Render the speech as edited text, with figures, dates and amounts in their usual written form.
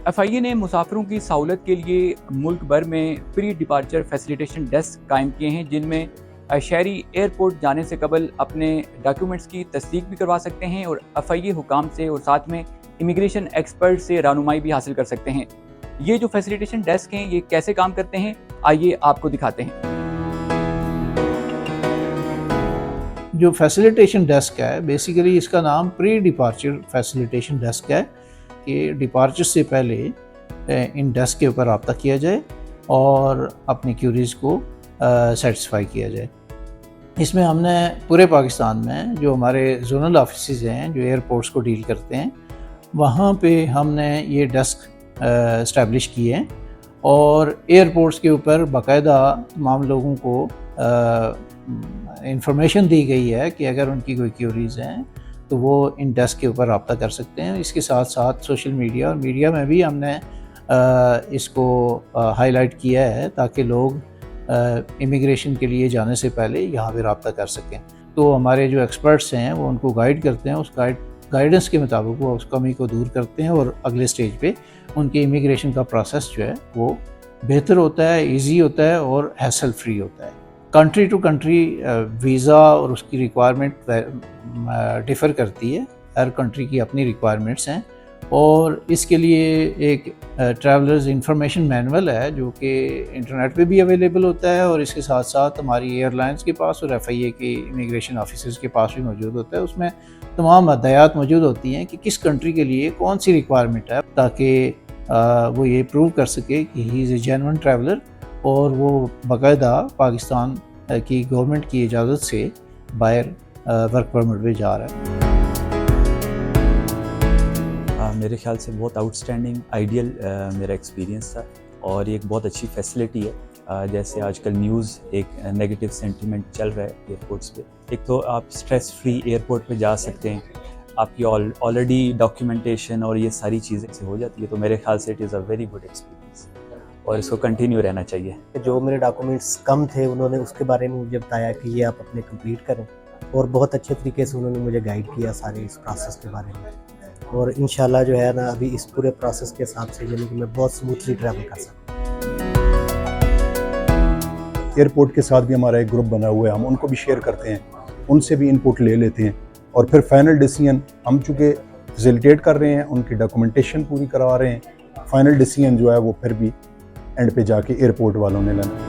FIA ने मुसाफिरों की सहूलत के लिए मुल्क भर में प्री डिपार्चर फैसिलिटेशन डेस्क कायम किए हैं, जिनमें शहरी एयरपोर्ट जाने से कबल अपने डॉक्यूमेंट्स की तस्दीक भी करवा सकते हैं और FIA हुकाम से और साथ में इमिग्रेशन एक्सपर्ट से रहनुमाई भी हासिल कर सकते हैं। ये जो फैसिलिटेशन डेस्क हैं, ये कैसे काम करते हैं, आइए आपको दिखाते हैं। जो फैसिलिटेशन डेस्क है, बेसिकली इसका नाम प्री डिपार्चर फैसिलिटेशन डेस्क है कि डिपार्चर से पहले इन डेस्क के ऊपर रब्ता किया जाए और अपनी क्यूरीज़ को सेटिस्फाई किया जाए। इसमें हमने पूरे पाकिस्तान में जो हमारे जोनल ऑफिसेज हैं जो एयरपोर्ट्स को डील करते हैं, वहाँ पे हमने ये डेस्क इस्टेब्लिश किए हैं और एयरपोर्ट्स के ऊपर बाकायदा तमाम लोगों को इंफॉर्मेशन दी गई है कि अगर उनकी कोई क्यूरीज़ हैं तो वो इन डेस्क के ऊपर रब्ता कर सकते हैं। इसके साथ साथ सोशल मीडिया और मीडिया में भी हमने इसको हाईलाइट किया है ताकि लोग इमिग्रेशन के लिए जाने से पहले यहाँ पे रब्ता कर सकें। तो हमारे जो एक्सपर्ट्स हैं वो उनको गाइड करते हैं, उस गाइडेंस के मुताबिक वो उस कमी को दूर करते हैं और अगले स्टेज पे उनके इमिग्रेशन का प्रोसेस जो है वो बेहतर होता है, ईजी होता है और हैसल फ्री होता है। कंट्री टू कंट्री वीज़ा और उसकी रिक्वायरमेंट डिफ़र करती है, हर कंट्री की अपनी रिक्वायरमेंट्स हैं और इसके लिए एक ट्रैवलर्स इंफॉर्मेशन मैनुअल है जो कि इंटरनेट पे भी अवेलेबल होता है और इसके साथ साथ हमारी एयरलाइंस के पास और FIA के इमिग्रेशन ऑफिसर्स के पास भी मौजूद होता है। उसमें तमाम हदायत मौजूद होती हैं कि किस कंट्री के लिए कौन सी रिक्वायरमेंट है, ताकि वो ये प्रूव कर सके कि he is a genuine traveller और वो बाकायदा पाकिस्तान की गवर्नमेंट की इजाज़त से बाहर वर्क परमिट पे जा रहा है। मेरे ख्याल से बहुत आउटस्टैंडिंग आइडियल मेरा एक्सपीरियंस था और ये एक बहुत अच्छी फैसिलिटी है। जैसे आजकल न्यूज़ एक नेगेटिव सेंटीमेंट चल रहा है एयरपोर्ट्स पे, एक तो आप स्ट्रेस फ्री एयरपोर्ट पे जा सकते हैं, आपकी ऑलरेडी डॉक्यूमेंटेशन और ये सारी चीज़ें से हो जाती है, तो मेरे ख्याल से it is a very good experience और इसको कंटिन्यू रहना चाहिए। जो मेरे डॉक्यूमेंट्स कम थे उन्होंने उसके बारे में मुझे बताया कि ये आप अपने कंप्लीट करें और बहुत अच्छे तरीके से उन्होंने मुझे गाइड किया सारे इस प्रोसेस के बारे में और इंशाल्लाह जो है ना अभी इस पूरे प्रोसेस के हिसाब से यानी कि मैं बहुत स्मूथली ट्रैवल कर सकता हूँ। एयरपोर्ट के साथ भी हमारा एक ग्रुप बना हुआ है, हम उनको भी शेयर करते हैं, उनसे भी इनपुट ले लेते हैं और फिर फाइनल डिसीजन हम चूँकि फैसिलिटेट कर रहे हैं, उनकी डॉक्यूमेंटेशन पूरी करवा रहे हैं, फाइनल डिसीजन जो है वो फिर भी एंड पे जाके एयरपोर्ट वालों ने लेना।